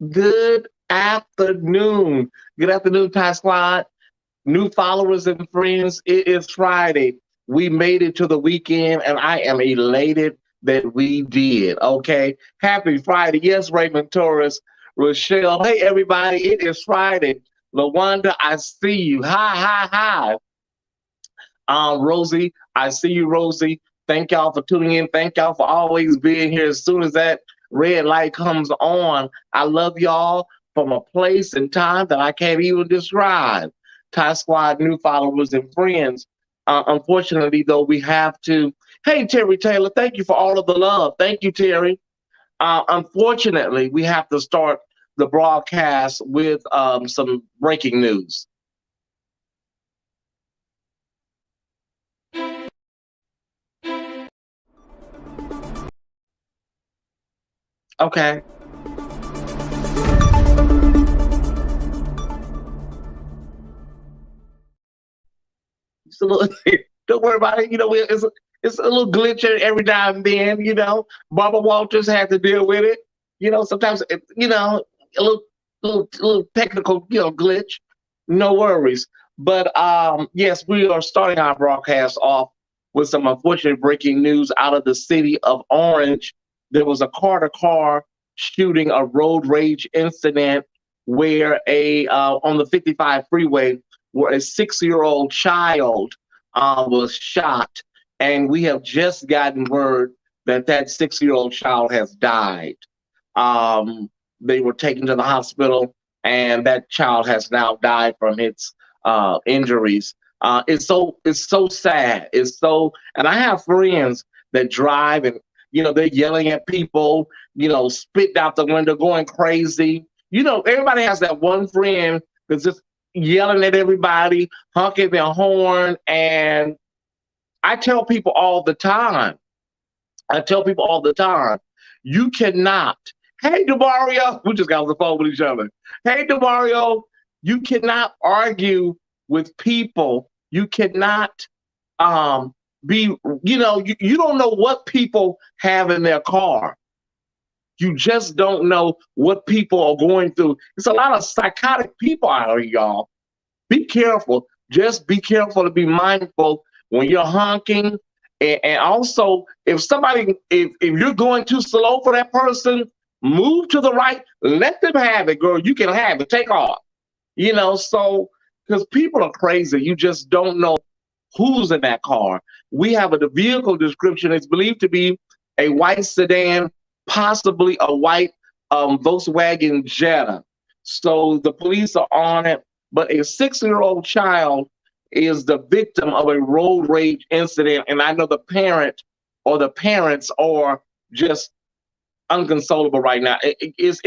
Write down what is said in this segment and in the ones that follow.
Good afternoon. Good afternoon, Thai Squad. New followers and friends. It is Friday. We made it to the weekend, and I am elated that we did. Okay. Happy Friday. Yes, Raymond Torres, Rochelle. Hey, everybody. It is Friday. Lawanda, I see you. Hi, hi, hi. Rosie, I see you, Rosie. Thank y'all for tuning in. Thank y'all for always being here. As soon as that red light comes on, I love y'all from a place and time that I can't even describe. Thai Squad, new followers and friends. Unfortunately, though, we have to. Hey, Terry Taylor, thank you for all of the love. Thank you, Terry. Unfortunately, we have to start the broadcast with some breaking news. Okay. It's a little, don't worry about it. It's a little glitch every now and then. Barbara Walters had to deal with it. Sometimes a little technical glitch. No worries. But yes, we are starting our broadcast off with some unfortunate breaking news out of the city of Orange. There was a car-to-car shooting, a road rage incident where a on the 55 freeway where a 6-year-old child was shot, and we have just gotten word that that 6-year-old child has died. They were taken to the hospital, and that child has now died from its injuries. It's so sad. And I have friends that drive, and they're yelling at people, spitting out the window, going crazy. Everybody has that one friend that's just yelling at everybody, honking their horn. And I tell people all the time, you cannot. Hey, DeMario, we just got on the phone with each other. Hey, DeMario, you cannot argue with people. You cannot be, you don't know what people have in their car. You just don't know what people are going through. It's a lot of psychotic people out here, y'all. Be careful. Just be careful to be mindful when you're honking. And also, if you're going too slow for that person, move to the right. Let them have it, girl. You can have it. Take off. So because people are crazy, you just don't know who's in that car. We have the vehicle description. It's believed to be a white sedan, possibly a white Volkswagen Jetta. So the police are on it. But a 6-year-old child is the victim of a road rage incident. And I know the parent or the parents are just unconsolable right now. It's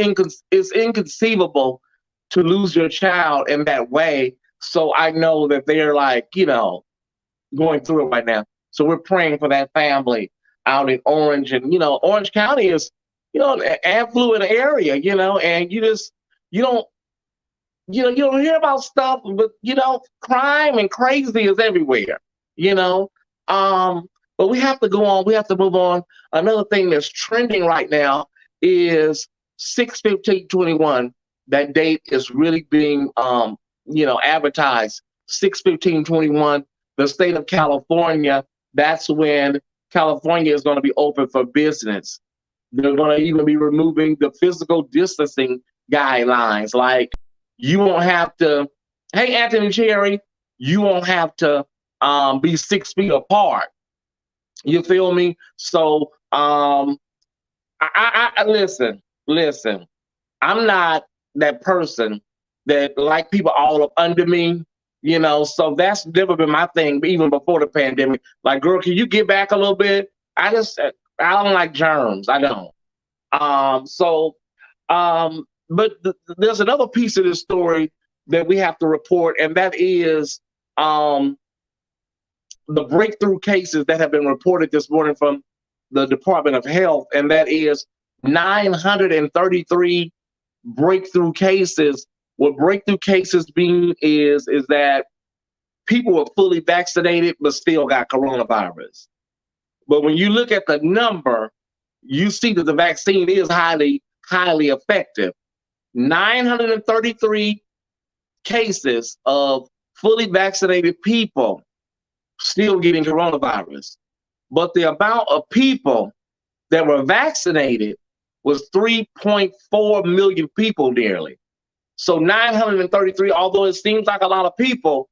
inconceivable to lose your child in that way. So I know that they're like, going through it right now. So we're praying for that family out in Orange. And, Orange County is, an affluent area, and you don't, you don't hear about stuff, but crime and crazy is everywhere, you know. But we have to go on. We have to move on. Another thing that's trending right now is 6/15/21. That date is really being advertised. 6/15/21. The state of California. That's when California is going to be open for business. They're going to even be removing the physical distancing guidelines. Like, you won't have to, hey, Anthony Cherry, you won't have to be 6 feet apart. You feel me? So, I listen. I'm not that person that like people all up under me, So that's never been my thing, even before the pandemic. Like, girl, can you get back a little bit? I don't like germs. I don't. So, but there's another piece of this story that we have to report, and that is the breakthrough cases that have been reported this morning from the Department of Health, and that is 933 breakthrough cases. What breakthrough cases mean is that people were fully vaccinated but still got coronavirus. But when you look at the number, you see that the vaccine is highly, highly effective. 933 cases of fully vaccinated people still getting coronavirus. But the amount of people that were vaccinated was 3.4 million people nearly. So 933, although it seems like a lot of people,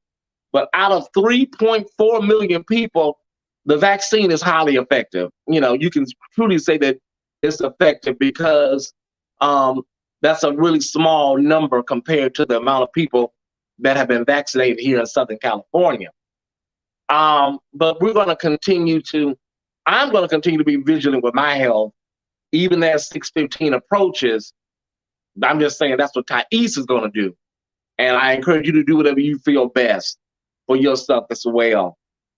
but out of 3.4 million people, the vaccine is highly effective. You can truly say that it's effective because that's a really small number compared to the amount of people that have been vaccinated here in Southern California. But I'm going to continue to be vigilant with my health, even as 615 approaches. I'm just saying that's what Tyesse is going to do. And I encourage you to do whatever you feel best for yourself as well.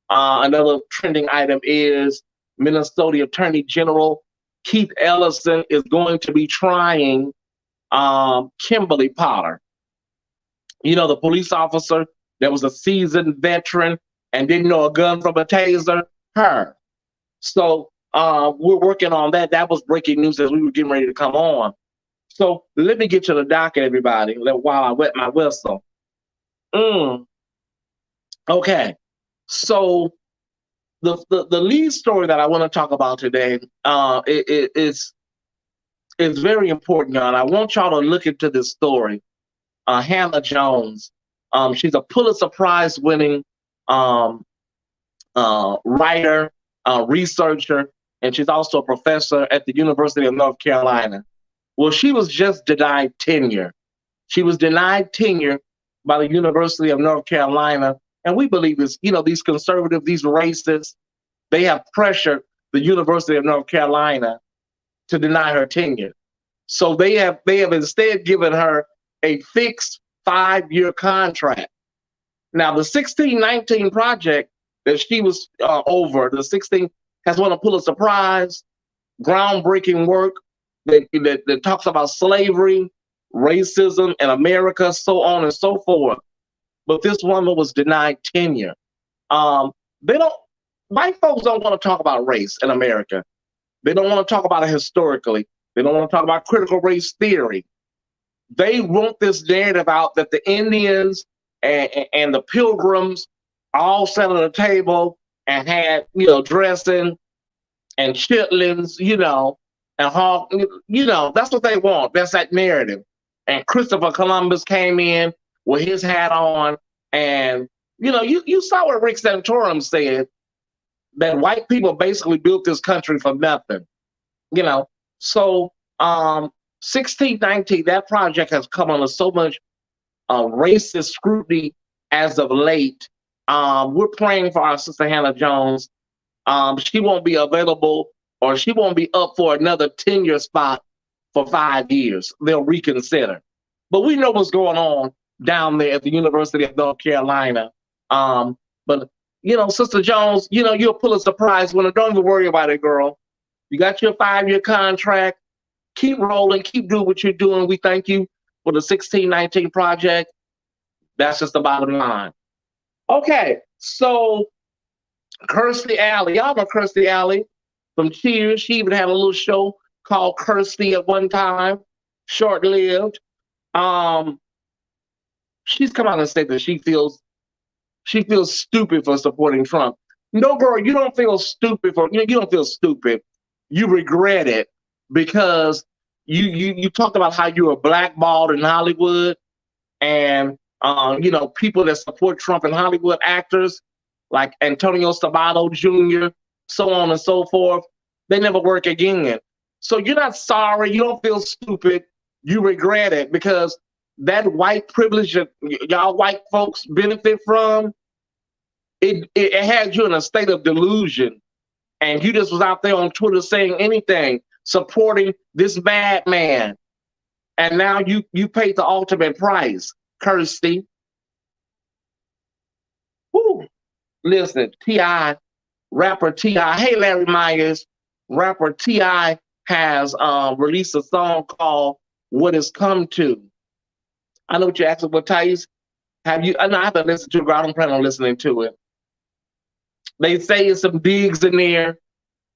Another trending item is Minnesota Attorney General Keith Ellison is going to be trying Kimberly Potter. The police officer that was a seasoned veteran and didn't know a gun from a taser, her. So we're working on that. That was breaking news as we were getting ready to come on. So let me get to the docket, everybody, while I wet my whistle. Okay. So the lead story that I want to talk about today is very important, y'all. I want y'all to look into this story. Hannah Jones. She's a Pulitzer Prize winning writer, researcher, and she's also a professor at the University of North Carolina. Well, she was just denied tenure. She was denied tenure by the University of North Carolina. And we believe this, these conservatives, these racists, they have pressured the University of North Carolina to deny her tenure. So they have instead given her a fixed 5-year contract. Now, the 1619 project that she was over, the 16 has won a Pulitzer Prize, groundbreaking work that talks about slavery, racism in America, so on and so forth. But this woman was denied tenure. White folks don't want to talk about race in America. They don't want to talk about it historically. They don't want to talk about critical race theory. They want this narrative out that the Indians and the Pilgrims all sat at a table and had, dressing and chitlins, and hog, that's what they want. That's that narrative. And Christopher Columbus came in with his hat on, and you saw what Rick Santorum said, that white people basically built this country for nothing. So 1619, that project has come under so much racist scrutiny as of late. We're praying for our sister Hannah Jones. She won't be available, or she won't be up for another tenure spot for 5 years. They'll reconsider. But we know what's going on down there at the University of North Carolina. But Sister Jones, you're a Pulitzer Prize winner. Don't even worry about it, girl. You got your 5-year contract. Keep rolling. Keep doing what you're doing. We thank you for the 1619 project. That's just the bottom line. Okay, so Kirstie Alley. Y'all know Kirstie Alley from Cheers. She even had a little show called Kirstie at one time, short-lived. She's come out and said that she feels stupid for supporting Trump. No, girl, you don't feel stupid you don't feel stupid. You regret it because you talked about how you were blackballed in Hollywood, and people that support Trump in Hollywood, actors like Antonio Sabato Jr., so on and so forth, they never work again. So you're not sorry. You don't feel stupid. You regret it because that white privilege that y'all white folks benefit from, it had you in a state of delusion. And you just was out there on Twitter saying anything, supporting this madman. And now you paid the ultimate price, Kirstie. Woo. Listen, T.I., rapper T.I., hey, Larry Myers, rapper T.I. has released a song called What It's Come To. I know what you're asking, but Tyesse, I haven't listened to it, I don't plan on listening to it. They say it's some digs in there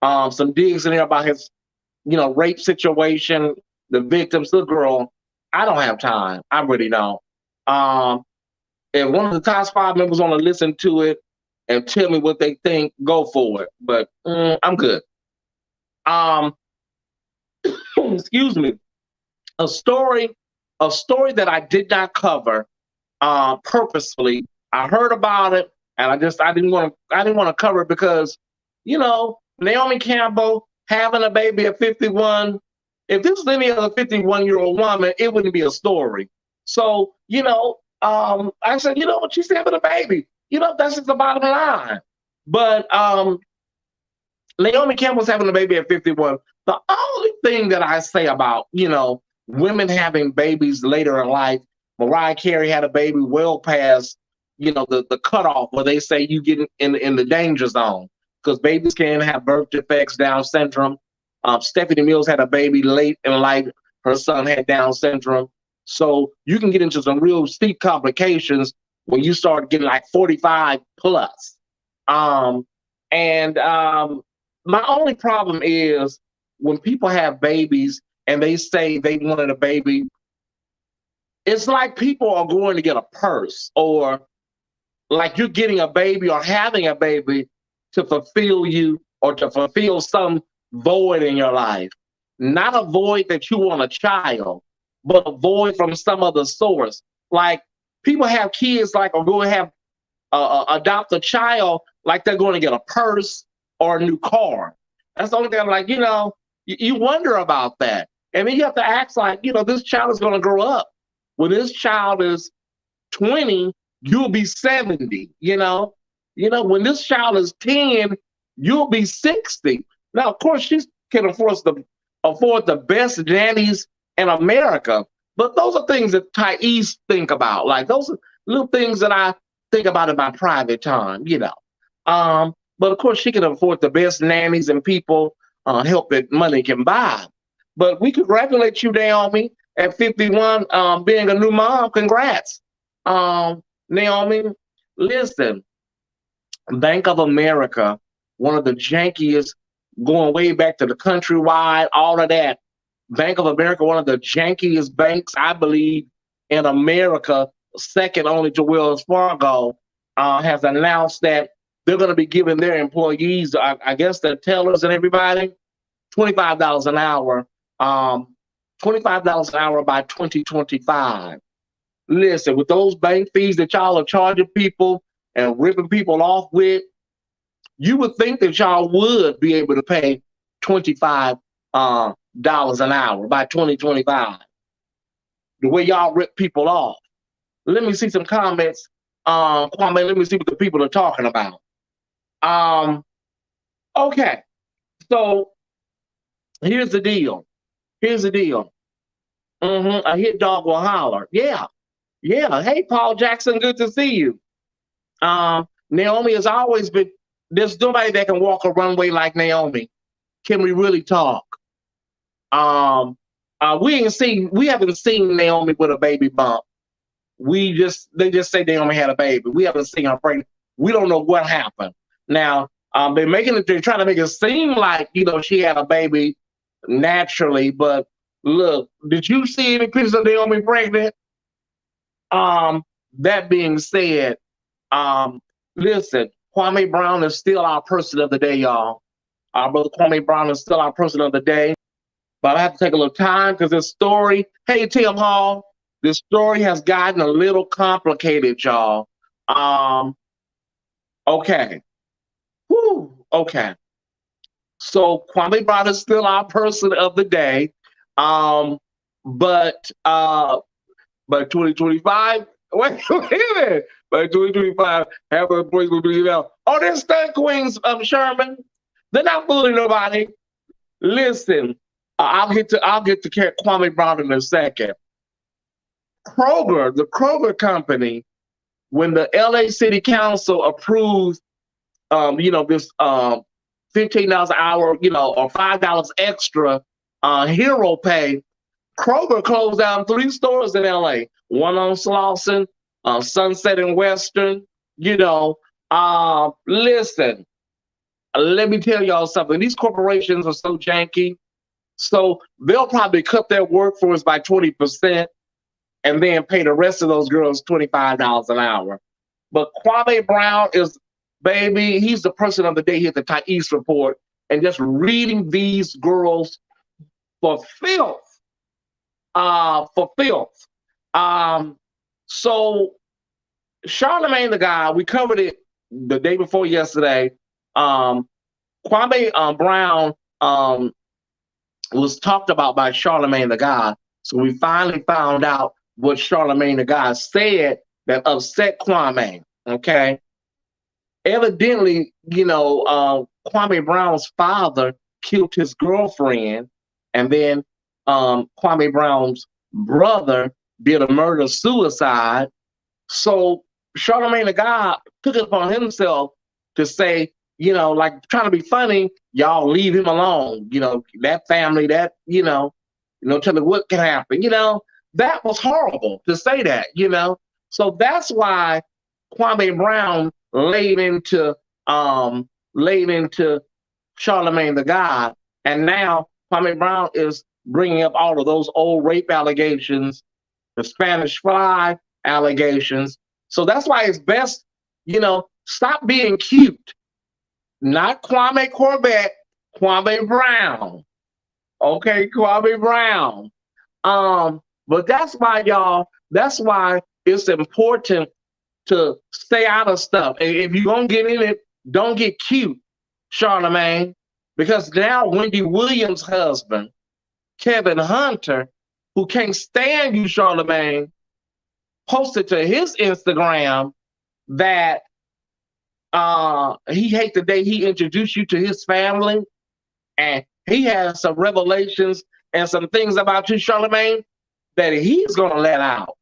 about his, rape situation, the victims, the girl. I don't have time. I really don't. Um, if one of the top 5 members want to listen to it and tell me what they think, go for it. But I'm good. Um, excuse me. A story, a story that I did not cover purposefully. I heard about it, and I didn't want to cover it because, Naomi Campbell having a baby at 51. If this was any other 51-year-old woman, it wouldn't be a story. So, I said, what, she's having a baby. That's just the bottom line. But Naomi Campbell's having a baby at 51. The only thing that I say about, women having babies later in life, Mariah Carey had a baby well past, the cutoff where they say you get in the danger zone because babies can have birth defects, Down syndrome. Stephanie Mills had a baby late in life. Her son had Down syndrome. So you can get into some real steep complications when you start getting like 45 plus. And my only problem is when people have babies and they say they wanted a baby, it's like people are going to get a purse, or like you're getting a baby or having a baby to fulfill you or to fulfill some void in your life. Not a void that you want a child, but a void from some other source. Like people have kids, like, or go have adopt a child like they're going to get a purse or a new car. That's the only thing I'm like, you wonder about that. And then you have to ask like, this child is going to grow up. When this child is 20, you'll be 70, when this child is 10, you'll be 60. Now, of course, she can afford the best nannies in America. But those are things that Tyesse think about. Like those are little things that I think about in my private time, But of course, she can afford the best nannies and people help that money can buy. But we congratulate you, Naomi, at 51, being a new mom. Congrats. Naomi, listen, Bank of America, one of the jankiest, going way back to the Countrywide, all of that. Bank of America, one of the jankiest banks, I believe, in America, second only to Wells Fargo, has announced that they're going to be giving their employees, I guess the tellers and everybody, $25 an hour, $25 an hour by 2025. Listen, with those bank fees that y'all are charging people and ripping people off with, you would think that y'all would be able to pay $25 an hour by 2025. The way y'all rip people off. Let me see some comments. Kwame, let me see what the people are talking about. Okay, so here's the deal. A hit dog will holler. Yeah. Hey, Paul Jackson, good to see you. Naomi has always been, there's nobody that can walk a runway like Naomi. Can we really talk? We haven't seen Naomi with a baby bump. They just say Naomi had a baby. We haven't seen her pregnant. We don't know what happened. Now, they're trying to make it seem like, she had a baby naturally, but look, did you see any pictures of Naomi pregnant? That being said, listen, Kwame Brown is still our person of the day, y'all. Our brother Kwame Brown is still our person of the day. But I have to take a little time because this story, hey, Tim Hall, this story has gotten a little complicated, y'all. Okay. Okay. So Kwame Brown is still our person of the day. But 2025, wait a minute. By 2025, half of the employees will be out. Oh, they're stunt queens, Sherman. They're not fooling nobody. Listen, I'll get to Kwame Brown in a second. Kroger, the Kroger company, when the LA City Council approved, this $15 an hour, or $5 extra hero pay, Kroger closed down 3 stores in LA. One on Slauson, Sunset and Western. Listen, let me tell y'all something. These corporations are so janky. So they'll probably cut their workforce by 20%. and then pay the rest of those girls $25 an hour. But Kwame Brown is, baby, he's the person of the day here at the Tyesse Report, and just reading these girls for filth. For filth. So Charlemagne the God, we covered it the day before yesterday. Kwame Brown was talked about by Charlemagne the God. So we finally found out what Charlemagne the God said that upset Kwame. Okay. Evidently, Kwame Brown's father killed his girlfriend, and then Kwame Brown's brother did a murder-suicide. So Charlemagne the God took it upon himself to say, like trying to be funny, y'all leave him alone. That family, tell me what can happen. That was horrible to say that, So that's why Kwame Brown laid into Charlemagne the God, and now Kwame Brown is bringing up all of those old rape allegations, the Spanish Fly allegations. So that's why it's best, stop being cute. Not Kwame Corbett, Kwame Brown. Okay, Kwame Brown. But that's why, y'all, that's why it's important to stay out of stuff. And if you're going to get in it, don't get cute, Charlemagne. Because now Wendy Williams' husband, Kevin Hunter, who can't stand you, Charlemagne, posted to his Instagram that he hates the day he introduced you to his family, and he has some revelations and some things about you, Charlemagne, that he's going to let out.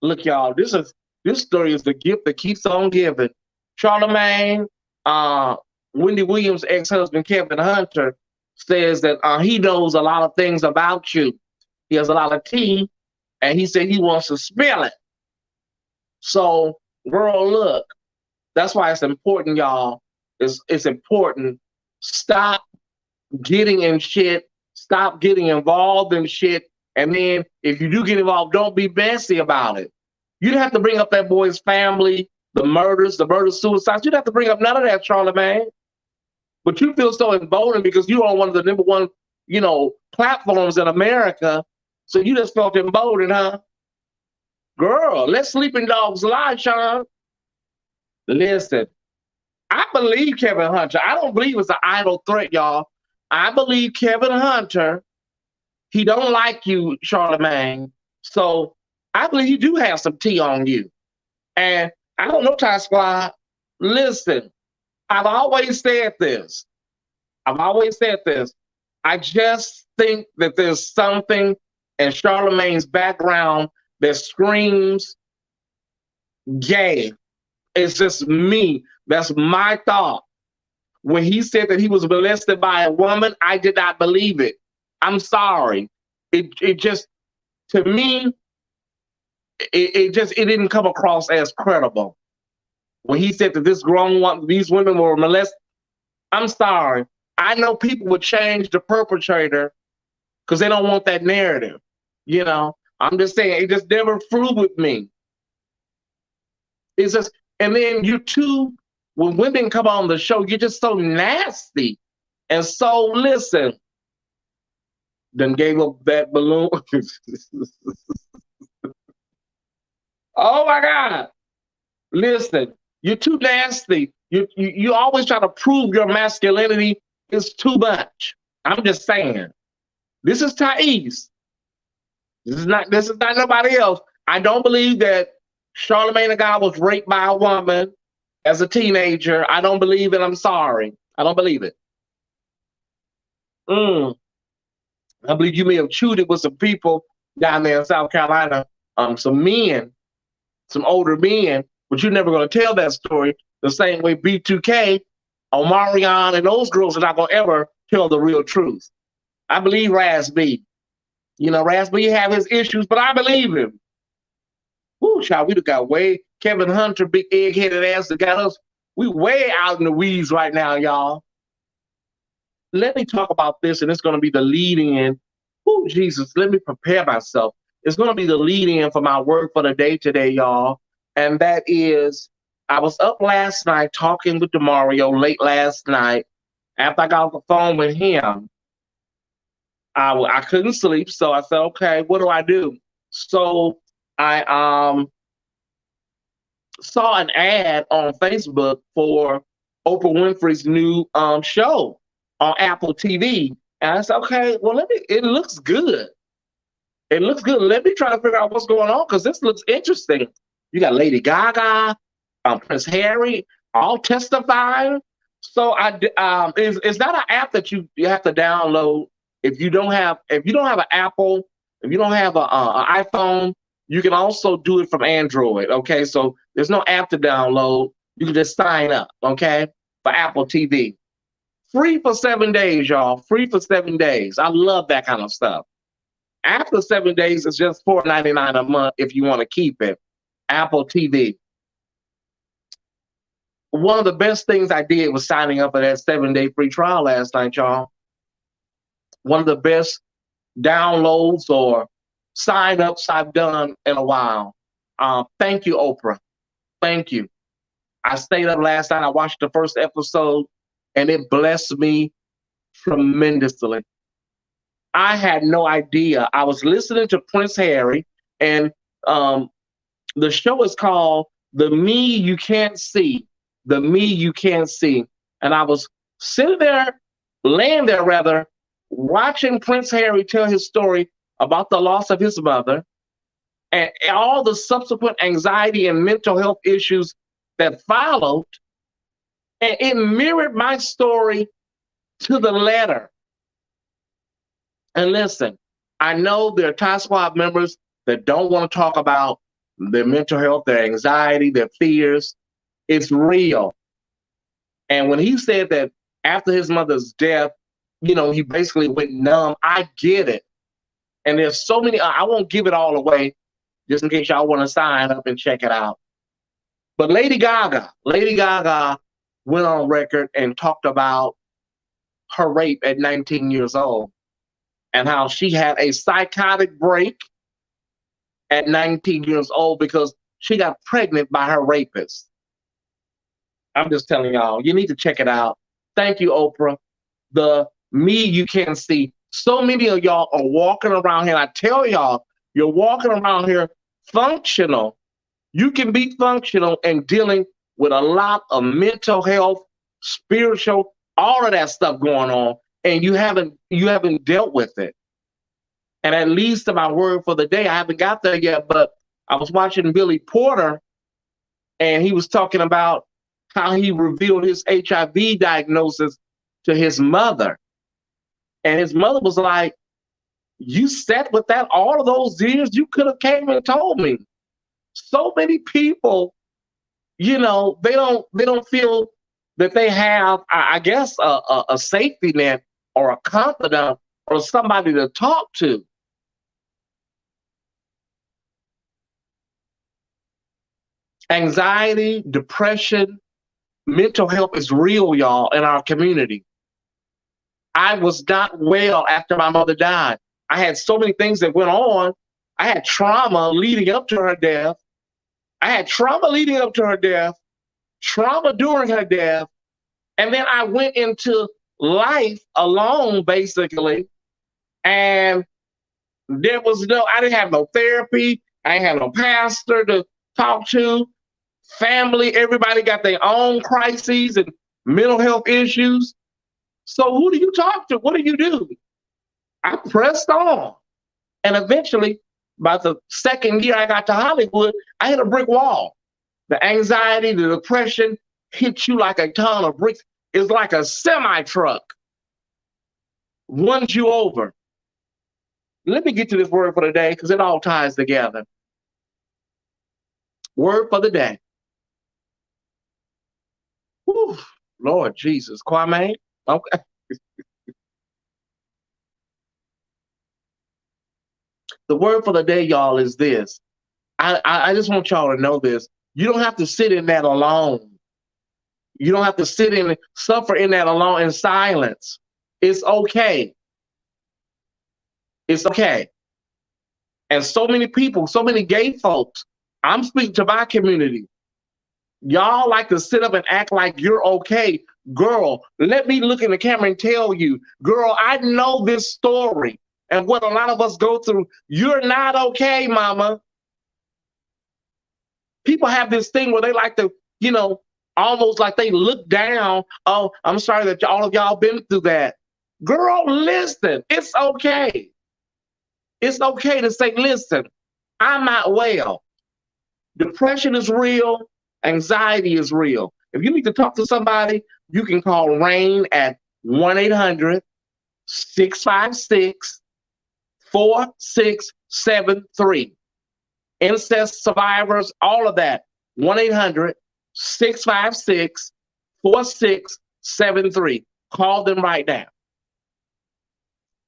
Look, y'all, this story is the gift that keeps on giving. Charlemagne, Wendy Williams' ex-husband, Kevin Hunter, says that he knows a lot of things about you. He has a lot of tea, and he said he wants to spill it. So, girl, look, that's why it's important, y'all. It's important. Stop getting in shit. Stop getting involved in shit. And then if you do get involved, don't be messy about it. You don't have to bring up that boy's family, the murders, suicides. You don't have to bring up none of that, Charlemagne. But you feel so emboldened because you're on one of the number one, platforms in America. So you just felt emboldened, huh? Girl, let sleeping dogs lie, Sean. Listen, I believe Kevin Hunter. I don't believe it's an idle threat, y'all. I believe Kevin Hunter, he don't like you, Charlemagne. So I believe you do have some tea on you. And I don't know, Ty Squad. Listen, I've always said this. I just think that there's something in Charlemagne's background that screams gay. It's just me. That's my thought. When he said that he was molested by a woman, I did not believe it. I'm sorry. It just, to me, it didn't come across as credible. When he said that these women were molested, I'm sorry. I know people would change the perpetrator because they don't want that narrative. I'm just saying, it just never flew with me. It's just, and then you too, when women come on the show, you're just so nasty. And so, listen, then gave up that balloon. Oh my God. Listen, you're too nasty. You always try to prove your masculinity is too much. I'm just saying. This is Tyesse. This is not nobody else. I don't believe that Charlemagne the God was raped by a woman as a teenager. I don't believe it. I'm sorry. I don't believe it. I believe you may have chewed it with some people down there in South Carolina, some men, some older men, but you're never going to tell that story the same way B2K, Omarion, and those girls are not going to ever tell the real truth. I believe Raz B. Raz B have his issues, but I believe him. Whoo, child, we got way, Kevin Hunter, big egg-headed ass that got us. We way out in the weeds right now, y'all. Let me talk about this, and it's going to be the lead in. Oh, Jesus, let me prepare myself. It's going to be the lead in for my word for the day today, y'all. And that is, I was up last night talking with Demario late last night. After I got off the phone with him, I couldn't sleep. So I said, okay, what do I do? So I saw an ad on Facebook for Oprah Winfrey's new show on Apple TV. And I said, okay, well, it looks good. It looks good. Let me try to figure out what's going on because this looks interesting. You got Lady Gaga, Prince Harry, all testifying. So it's not an app that you have to download if you don't have an Apple, if you don't have an iPhone. You can also do it from Android. Okay, so there's no app to download. You can just sign up. Okay, for Apple TV, free for 7 days, y'all. Free for 7 days. I love that kind of stuff. After 7 days, it's just $4.99 a month if you want to keep it. Apple TV. One of the best things I did was signing up for that 7-day free trial last night, y'all. One of the best downloads or sign-ups I've done in a while. Thank you, Oprah. Thank you. I stayed up last night. I watched the first episode, and it blessed me tremendously. I had no idea. I was listening to Prince Harry, and the show is called The Me You Can't See. The Me You Can't See. And I was laying there rather, watching Prince Harry tell his story about the loss of his mother and all the subsequent anxiety and mental health issues that followed. And it mirrored my story to the letter. And listen, I know there are Tyesse Squad members that don't want to talk about their mental health, their anxiety, their fears. It's real. And when he said that after his mother's death, he basically went numb, I get it. And there's so many, I won't give it all away just in case y'all want to sign up and check it out. But Lady Gaga went on record and talked about her rape at 19 years old and how she had a psychotic break at 19 years old because she got pregnant by her rapist. I'm just telling y'all, you need to check it out. Thank you, Oprah. The Me You Can't See. So many of y'all are walking around here. I tell y'all, you're walking around here functional. You can be functional and dealing with a lot of mental health, spiritual, all of that stuff going on, and you haven't dealt with it. And at least in my word for the day, I haven't got there yet, but I was watching Billy Porter, and he was talking about how he revealed his HIV diagnosis to his mother. And his mother was like, you sat with that all of those years? You could have came and told me. So many people, they don't feel that they have, I guess, a safety net or a confidant or somebody to talk to. Anxiety, depression, mental health is real, y'all, in our community. I was not well after my mother died. I had so many things that went on. I had trauma leading up to her death. Trauma during her death. And then I went into life alone, basically. And I didn't have no therapy. I didn't have no pastor to talk to. Family, everybody got their own crises and mental health issues. So who do you talk to? What do you do? I pressed on. And eventually, by the second year I got to Hollywood, I hit a brick wall. The anxiety, the depression hits you like a ton of bricks. It's like a semi-truck. Runs you over. Let me get to this word for the day because it all ties together. Word for the day. Whew, Lord Jesus. Kwame? Okay. The word for the day, y'all, is this. I just want y'all to know this. You don't have to sit in that alone. You don't have to suffer in that alone in silence. It's okay. It's okay. And so many people, so many gay folks, I'm speaking to my community. Y'all like to sit up and act like you're okay. Girl, let me look in the camera and tell you, girl, I know this story and what a lot of us go through. You're not okay, mama. People have this thing where they like to, almost like they look down. Oh, I'm sorry that all of y'all been through that. Girl, listen, it's okay. It's okay to say, listen, I'm not well. Depression is real. Anxiety is real. If you need to talk to somebody, you can call Rain at 1-800-656-4673. Incest survivors, all of that. 1-800-656-4673. Call them right now.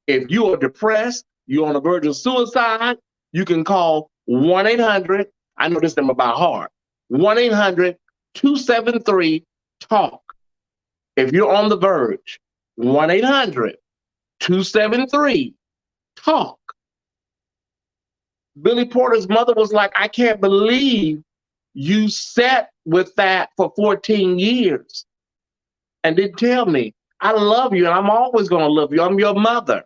If you are depressed, you're on the verge of suicide, you can call 1-800, I know this number by heart, 1-800-273-TALK. If you're on the verge, 1-800-273-TALK. Billy Porter's mother was like, I can't believe you sat with that for 14 years and didn't tell me. I love you and I'm always going to love you. I'm your mother.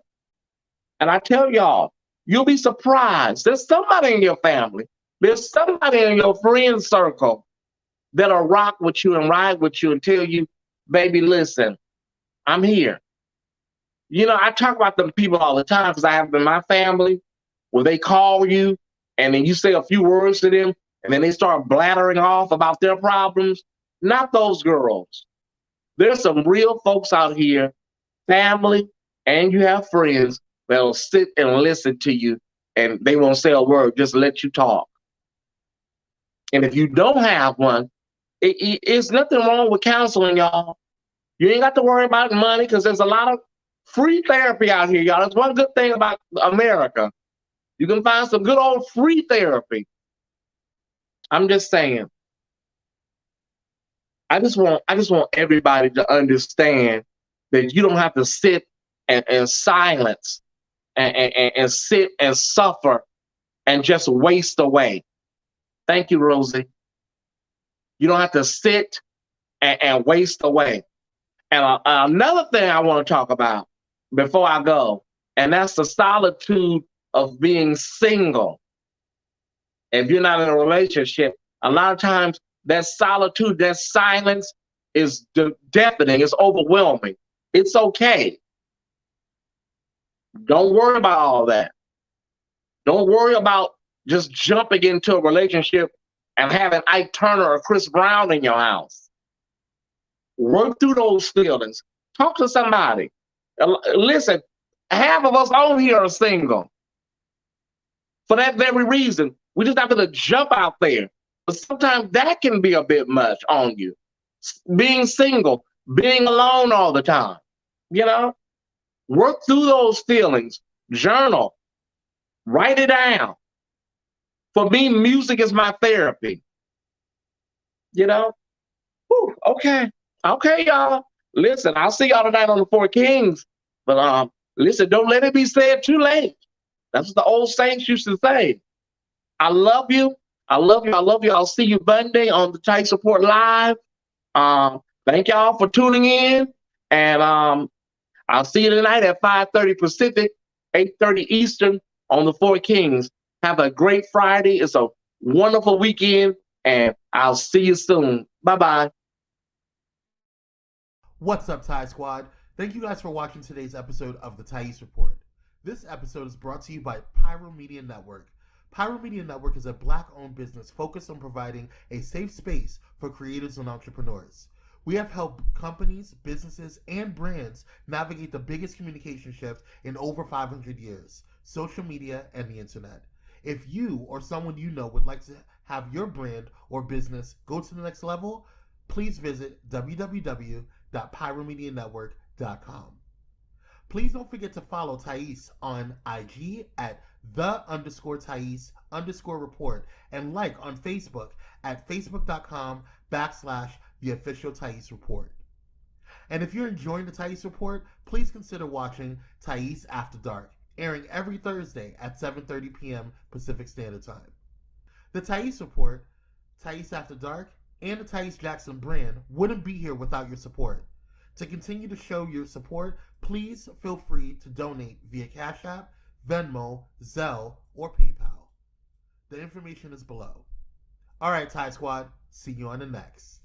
And I tell y'all, you'll be surprised. There's somebody in your family, there's somebody in your friend circle that'll rock with you and ride with you and tell you, baby, listen, I'm here. I talk about them people all the time because I have them in my family where they call you and then you say a few words to them and then they start blathering off about their problems. Not those girls. There's some real folks out here, family, and you have friends that'll sit and listen to you and they won't say a word, just let you talk. And if you don't have one, it's nothing wrong with counseling, y'all. You ain't got to worry about money because there's a lot of free therapy out here, y'all. That's one good thing about America. You can find some good old free therapy. I'm just saying. I just want everybody to understand that you don't have to sit in silence and sit and suffer and just waste away. Thank you, Rosie. You don't have to sit and waste away. And another thing I want to talk about before I go, and that's the solitude of being single. If you're not in a relationship, a lot of times that solitude, that silence is deafening, it's overwhelming. It's okay. Don't worry about all that. Don't worry about just jumping into a relationship and having Ike Turner or Chris Brown in your house. Work through those feelings. Talk to somebody. Listen, half of us on here are single. For that very reason, we just have to jump out there. But sometimes that can be a bit much on you. Being single, being alone all the time. Work through those feelings. Journal. Write it down. For me, music is my therapy. Whew, okay. Okay, y'all. Listen, I'll see y'all tonight on the Four Kings. But listen, don't let it be said too late. That's what the old saints used to say. I love you. I love you. I love you. I'll see you Monday on the Tyesse Report Live. Thank y'all for tuning in. And I'll see you tonight at 5:30 Pacific, 8:30 Eastern on the Four Kings. Have a great Friday. It's a wonderful weekend. And I'll see you soon. Bye-bye. What's up, Ty Squad? Thank you guys for watching today's episode of the Tyesse Report. This episode is brought to you by Pyro Media Network. Pyro Media Network is a Black-owned business focused on providing a safe space for creators and entrepreneurs. We have helped companies, businesses, and brands navigate the biggest communication shift in over 500 years, social media and the internet. If you or someone you know would like to have your brand or business go to the next level, please visit www.pyromedianetwork.com. Please don't forget to follow Tyesse on IG at _Tyesse_report and like on Facebook at facebook.com/the official Tyesse Report. And if you're enjoying the Tyesse Report, please consider watching Tyesse After Dark. airing every Thursday at 7:30 p.m. Pacific Standard Time. The Tyesse Report, Tyesse After Dark, and the Tyesse Jackson brand wouldn't be here without your support. To continue to show your support, please feel free to donate via Cash App, Venmo, Zelle, or PayPal. The information is below. All right, Ty Squad, see you on the next.